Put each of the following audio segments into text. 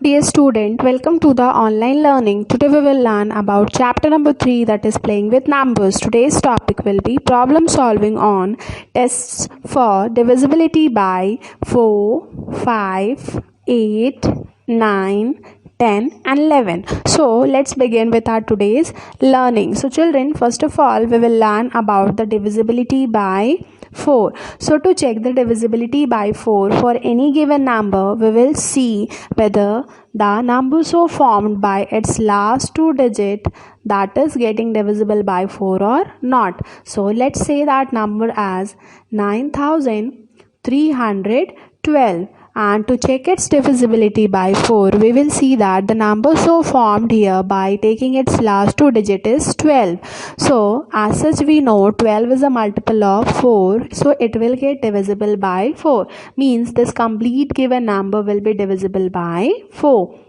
Dear student, welcome to the online learning. Today we will learn about chapter number 3, that is playing with numbers. Today's topic will be problem solving on tests for divisibility by 4, 5, 8, 9, 10 and 11. So let's begin with our today's learning. So children, first of all we will learn about the divisibility by 4. So to check the divisibility by 4 for any given number, we will see whether the number so formed by its last two digit, that is getting divisible by 4 or not. So let's say that number as 9312, and to check its divisibility by 4, we will see that the number so formed here by taking its last two digit is 12. So as such we know 12 is a multiple of 4, so it will get divisible by 4, means this complete given number will be divisible by 4.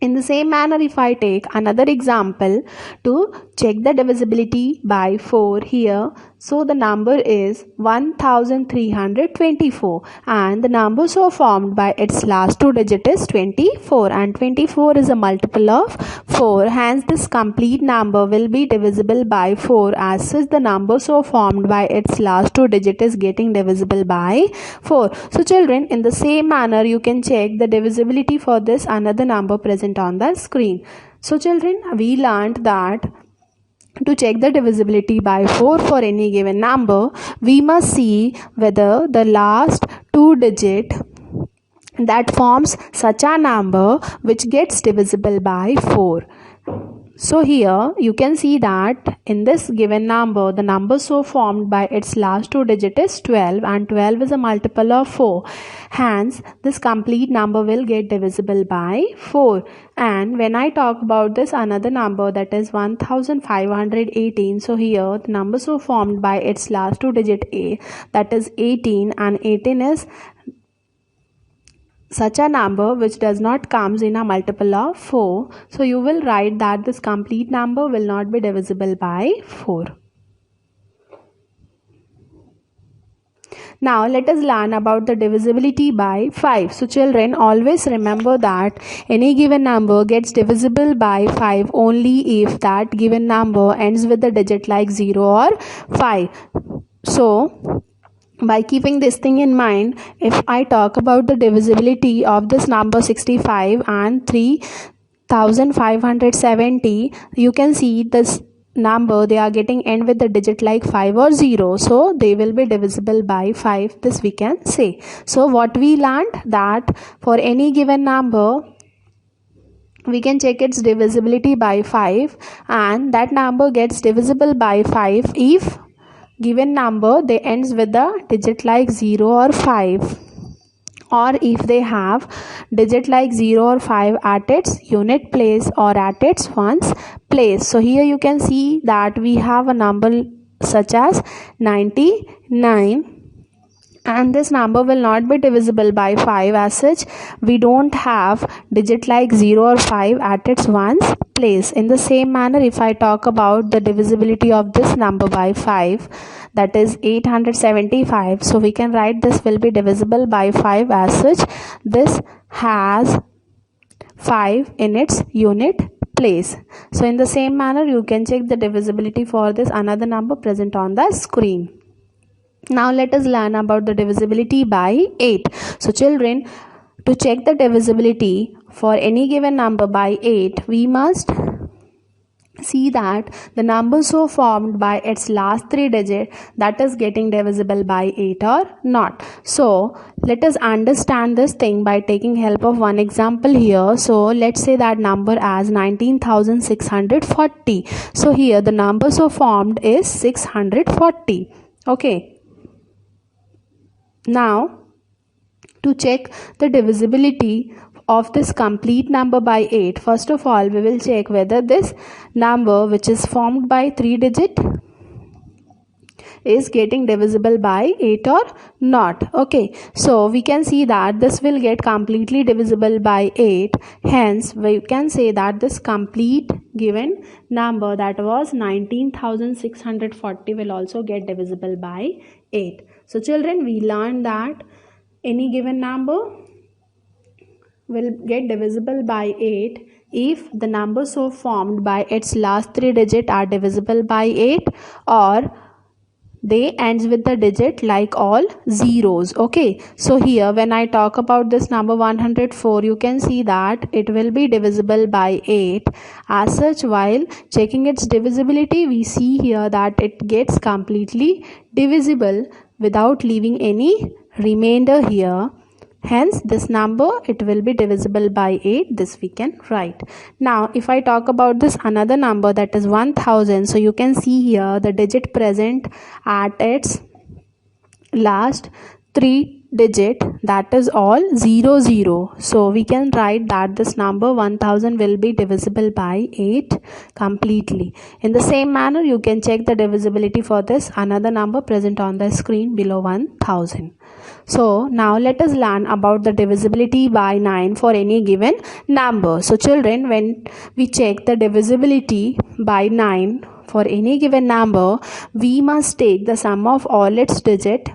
In the same manner, if I take another example to check the divisibility by 4 here, so the number is 1324 and the number so formed by its last two digit is 24, and 24 is a multiple of 4, hence this complete number will be divisible by 4, as such the number so formed by its last two digit is getting divisible by 4. So children, in the same manner you can check the divisibility for this another number present on the screen. So children, we learned that to check the divisibility by 4 for any given number, we must see whether the last two digit that forms such a number which gets divisible by 4. So here you can see that in this given number, the number so formed by its last two digit is 12, and 12 is a multiple of 4. Hence, this complete number will get divisible by 4. And when I talk about this another number, that is 1518, so here the number so formed by its last two digit A, that is 18, and 18 is such a number which does not comes in a multiple of 4. So you will write that this complete number will not be divisible by 4. Now let us learn about the divisibility by 5. So children, always remember that any given number gets divisible by 5 only if that given number ends with a digit like 0 or 5. So by keeping this thing in mind, if I talk about the divisibility of this number 65 and 3570, you can see this number, they are getting end with the digit like 5 or 0, so they will be divisible by 5, this we can say. So what we learned, that for any given number we can check its divisibility by 5, and that number gets divisible by 5 if given number they ends with a digit like 0 or 5, or if they have digit like 0 or 5 at its unit place or at its ones place. So here you can see that we have a number such as 99, and this number will not be divisible by 5, as such we don't have digit like 0 or 5 at its ones place. In the same manner, if I talk about the divisibility of this number by 5, that is 875, so we can write this will be divisible by 5, as such this has 5 in its unit place. So in the same manner you can check the divisibility for this another number present on the screen. Now let us learn about the divisibility by 8. So children, to check the divisibility for any given number by 8, we must see that the number so formed by its last three digit, that is getting divisible by 8 or not. So let us understand this thing by taking help of one example here. So let's say that number as 19640. So here the number so formed is 640. Okay. Now to check the divisibility of this complete number by 8, first of all we will check whether this number which is formed by 3 digit is getting divisible by 8 or not. Okay, so we can see that this will get completely divisible by 8, hence we can say that this complete given number, that was 19640, will also get divisible by 8. So children, we learned that any given number will get divisible by 8 if the number so formed by its last 3 digits are divisible by 8, or they ends with the digit like all zeros. Okay, so here when I talk about this number 104, you can see that it will be divisible by 8. As such, while checking its divisibility, we see here that it gets completely divisible without leaving any remainder here. Hence, this number, it will be divisible by 8. This we can write. Now, if I talk about this another number, that is 1000. So, you can see here the digit present at its last 3 digit, that is all 00. So, we can write that this number 1000 will be divisible by 8 completely. In the same manner, you can check the divisibility for this another number present on the screen below 1000. So now let us learn about the divisibility by 9 for any given number. So children, when we check the divisibility by 9 for any given number, we must take the sum of all its digits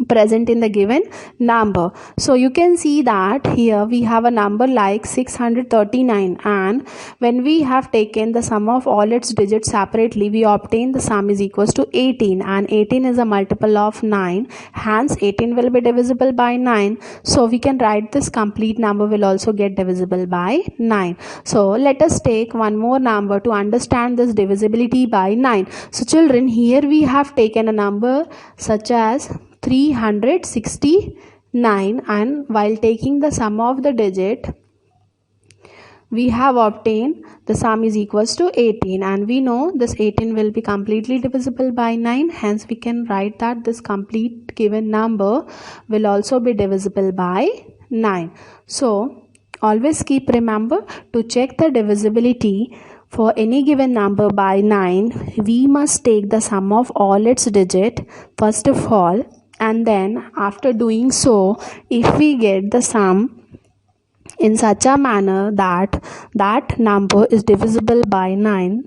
present in the given number. So you can see that here we have a number like 639, and when we have taken the sum of all its digits separately, we obtain the sum is equals to 18, and 18 is a multiple of 9. Hence 18 will be divisible by 9. So we can write this complete number will also get divisible by 9. So let us take one more number to understand this divisibility by 9. So children, here we have taken a number such as 369, and while taking the sum of the digit, we have obtained the sum is equals to 18, and we know this 18 will be completely divisible by 9. Hence we can write that this complete given number will also be divisible by 9. So always keep remember to check the divisibility for any given number by 9. We must take the sum of all its digits first of all, and then after doing so, if we get the sum in such a manner that that number is divisible by 9,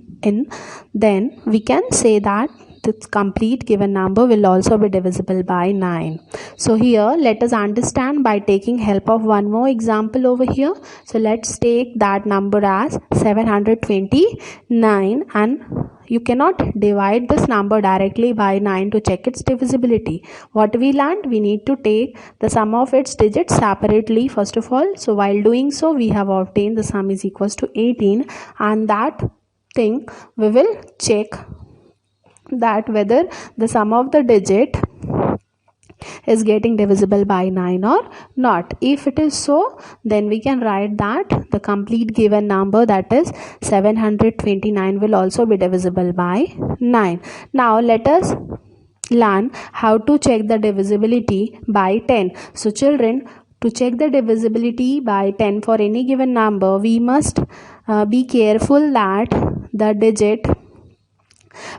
then we can say that this complete given number will also be divisible by 9. So here let us understand by taking help of one more example over here. So let's take that number as 729, and you cannot divide this number directly by 9 to check its divisibility. What we learned, we need to take the sum of its digits separately first of all. So while doing so, we have obtained the sum is equals to 18, and that thing we will check that whether the sum of the digit is getting divisible by 9 or not. If it is so, then we can write that the complete given number, that is 729, will also be divisible by 9. Now let us learn how to check the divisibility by 10. So children, to check the divisibility by 10 for any given number, we must be careful that the digit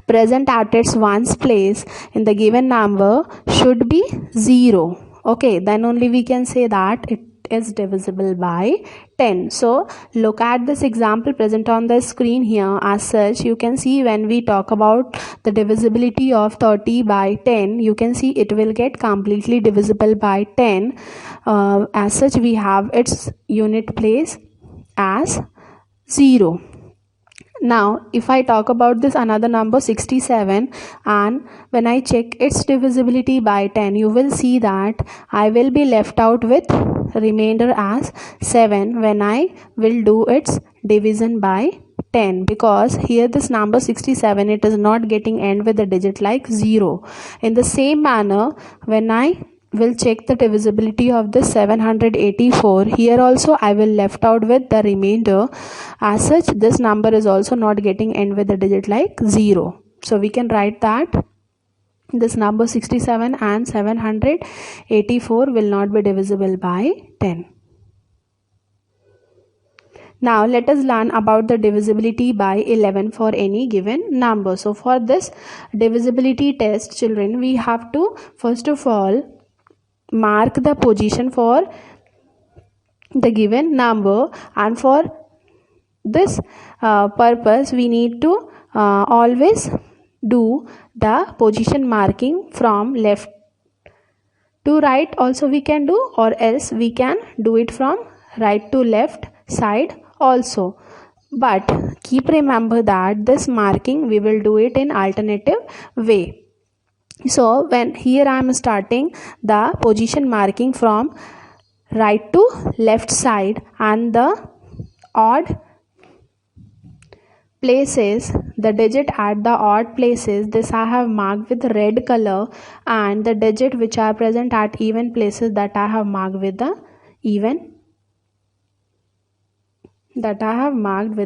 present at its ones place in the given number should be 0. Okay, then only we can say that it is divisible by 10. So look at this example present on the screen here. As such, you can see when we talk about the divisibility of 30 by 10, you can see it will get completely divisible by 10. As such, we have its unit place as 0. Now if I talk about this another number 67, and when I check its divisibility by 10, you will see that I will be left out with remainder as 7 when I will do its division by 10, because here this number 67, it is not getting end with a digit like 0. In the same manner, when I will check the divisibility of this 784, here also I will left out with the remainder. As such, this number is also not getting end with a digit like 0. So we can write that this number 67 and 784 will not be divisible by 10. Now let us learn about the divisibility by 11 for any given number. So for this divisibility test, children, we have to first of all mark the position for the given number, and for this purpose we need to always do the position marking from left to right also we can do, or else we can do it from right to left side also. But keep remember that this marking we will do it in alternative way. So when here I am starting the position marking from right to left side, and the odd places, the digit at the odd places, this I have marked with red color, and the digit which are present at even places, that I have marked with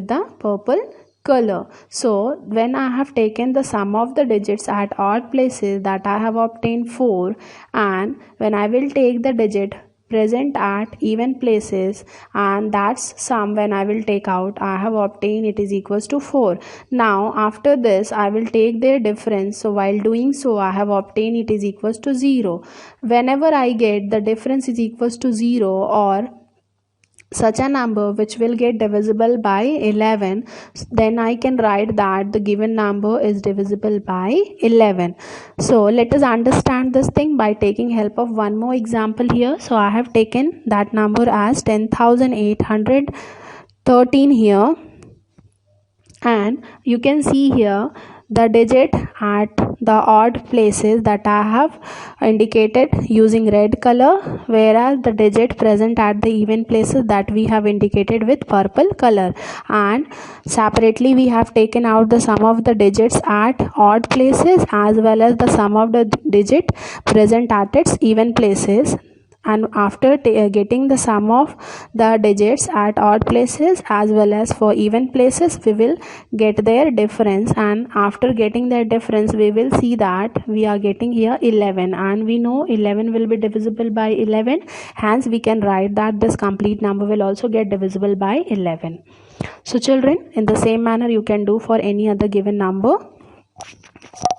the purple color. So when I have taken the sum of the digits at odd places, that I have obtained 4, and when I will take the digit present at even places, and that's sum when I will take out, I have obtained it is equals to 4. Now after this I will take their difference, so while doing so I have obtained it is equals to 0. Whenever I get the difference is equals to 0, or such a number which will get divisible by 11, then I can write that the given number is divisible by 11. So let us understand this thing by taking help of one more example here. So I have taken that number as 10,813 here, and you can see here the digit at the odd places that I have indicated using red color, whereas the digit present at the even places that we have indicated with purple color. And separately we have taken out the sum of the digits at odd places as well as the sum of the digit present at its even places. And after getting the sum of the digits at odd places as well as for even places, we will get their difference, and after getting their difference we will see that we are getting here 11, and we know 11 will be divisible by 11, hence we can write that this complete number will also get divisible by 11. So children, in the same manner you can do for any other given number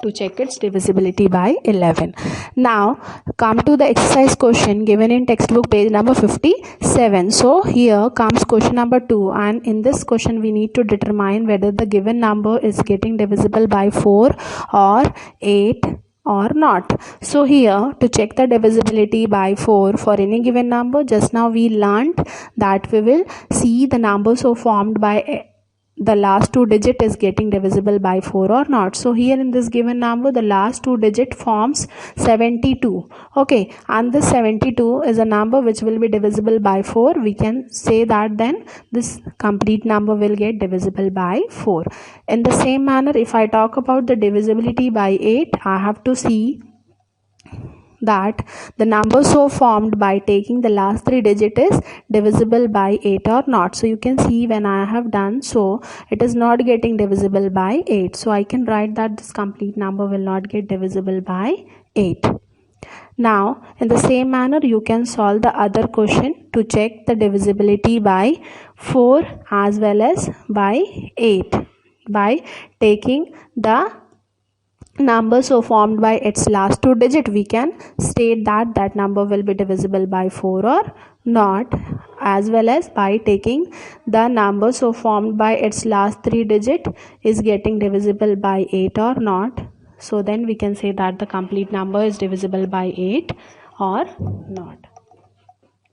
to check its divisibility by 11. Now come to the exercise question given in textbook page number 57. So here comes question number 2, and in this question we need to determine whether the given number is getting divisible by 4 or 8 or not. So here, to check the divisibility by 4 for any given number, just now we learned that we will see the number so formed by the last two digit is getting divisible by 4 or not. So here in this given number the last two digit forms 72. Okay, and this 72 is a number which will be divisible by 4. We can say that then this complete number will get divisible by 4. In the same manner, if I talk about the divisibility by 8, I have to see that the number so formed by taking the last three digit is divisible by 8 or not. So you can see when I have done so, it is not getting divisible by 8. So I can write that this complete number will not get divisible by 8. Now in the same manner you can solve the other question to check the divisibility by 4 as well as by 8 by taking the number so formed by its last two digit. We can state that that number will be divisible by 4 or not, as well as by taking the number so formed by its last three digit is getting divisible by 8 or not. So then we can say that the complete number is divisible by 8 or not.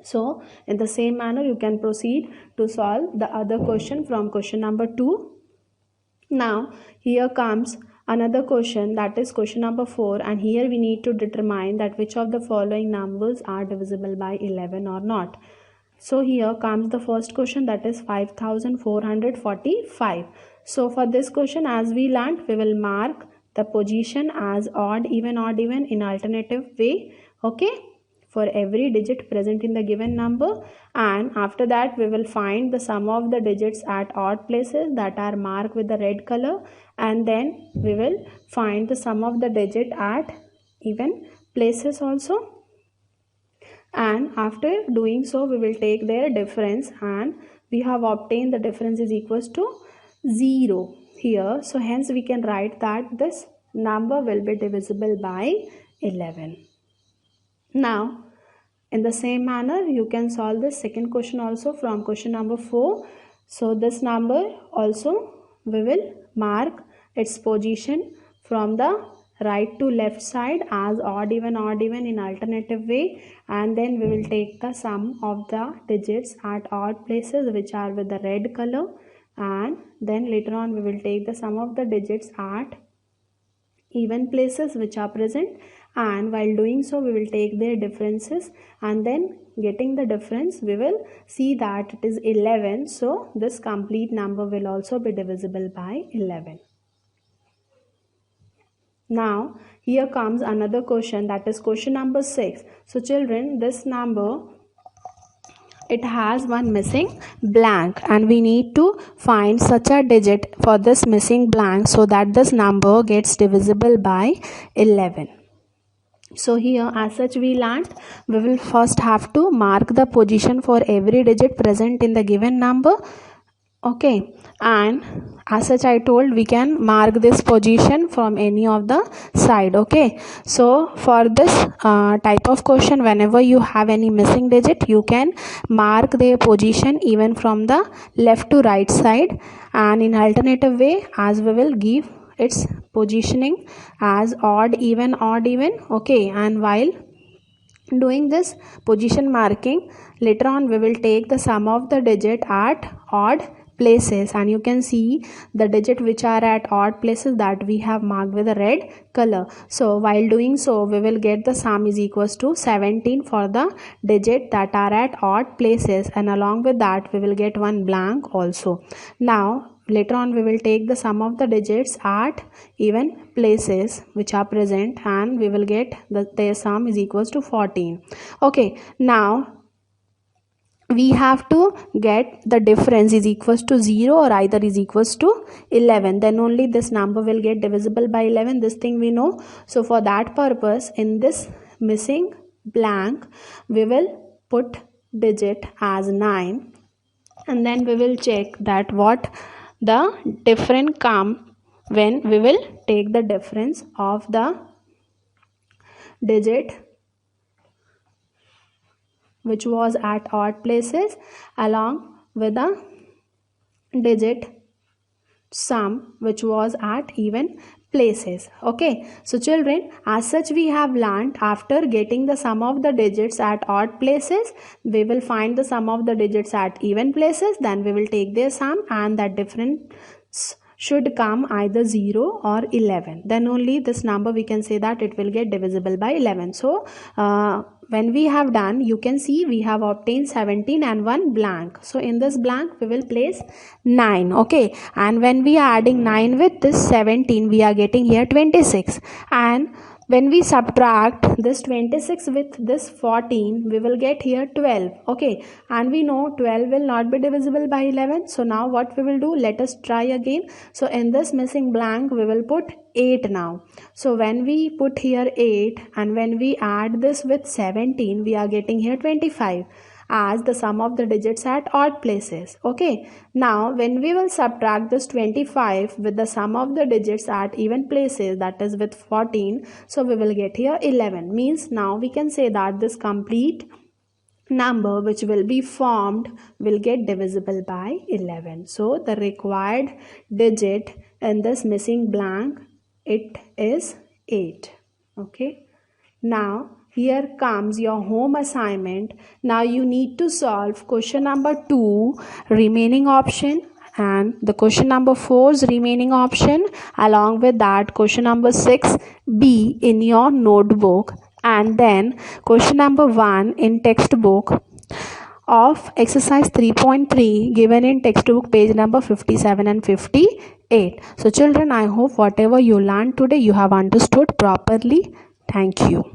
So in the same manner you can proceed to solve the other question from question number 2. Now here comes another question, that is question number 4, and here we need to determine that which of the following numbers are divisible by 11 or not. So here comes the first question, that is 5445. So for this question, as we learned, we will mark the position as odd even in alternative way, okay, for every digit present in the given number, and after that we will find the sum of the digits at odd places that are marked with the red color, and then we will find the sum of the digit at even places also, and after doing so we will take their difference, and we have obtained the difference is equals to 0 here. So hence we can write that this number will be divisible by 11. Now in the same manner you can solve the second question also from question number 4. So this number also we will mark its position from the right to left side as odd even in alternative way, and then we will take the sum of the digits at odd places which are with the red color, and then later on we will take the sum of the digits at even places which are present, and while doing so we will take their differences, and then getting the difference we will see that it is 11, so this complete number will also be divisible by 11. Now here comes another question, that is question number 6. So children, this number, it has one missing blank, and we need to find such a digit for this missing blank so that this number gets divisible by 11. So here as such we learnt, we will first have to mark the position for every digit present in the given number. Okay, and as such I told, we can mark this position from any of the side. Okay, so for this type of question, whenever you have any missing digit, you can mark their position even from the left to right side, and in alternative way as we will give its positioning as odd even. Okay, and while doing this position marking, later on we will take the sum of the digit at odd places, and you can see the digit which are at odd places that we have marked with a red color. So while doing so we will get the sum is equals to 17 for the digit that are at odd places, and along with that we will get one blank also. Now later on we will take the sum of the digits at even places which are present, and we will get their sum is equals to 14. Okay, now we have to get the difference is equals to 0 or either is equals to 11, then only this number will get divisible by 11. This thing we know. So for that purpose, in this missing blank we will put digit as 9, and then we will check that what the difference come when we will take the difference of the digit which was at odd places along with the digit sum which was at even places. Okay, so children, as such we have learned, after getting the sum of the digits at odd places, we will find the sum of the digits at even places, then we will take their sum, and that difference should come either 0 or 11, then only this number we can say that it will get divisible by 11. So when we have done, you can see we have obtained 17 and one blank. So in this blank we will place 9. Okay, and when we are adding 9 with this 17, we are getting here 26, and when we subtract this 26 with this 14, we will get here 12. Okay, and we know 12 will not be divisible by 11. So now what we will do, let us try again. So in this missing blank we will put 8 now. So when we put here 8 and when we add this with 17, we are getting here 25 as the sum of the digits at odd places. Okay, now when we will subtract this 25 with the sum of the digits at even places, that is with 14, so we will get here 11. Means now we can say that this complete number which will be formed will get divisible by 11. So the required digit in this missing blank, it is 8. Okay, now here comes your home assignment. Now you need to solve question number 2 remaining option and the question number 4's remaining option, along with that question number 6b in your notebook, and then question number 1 in textbook of exercise 3.3 given in textbook page number 57 and 58. So children, I hope whatever you learned today you have understood properly. Thank you.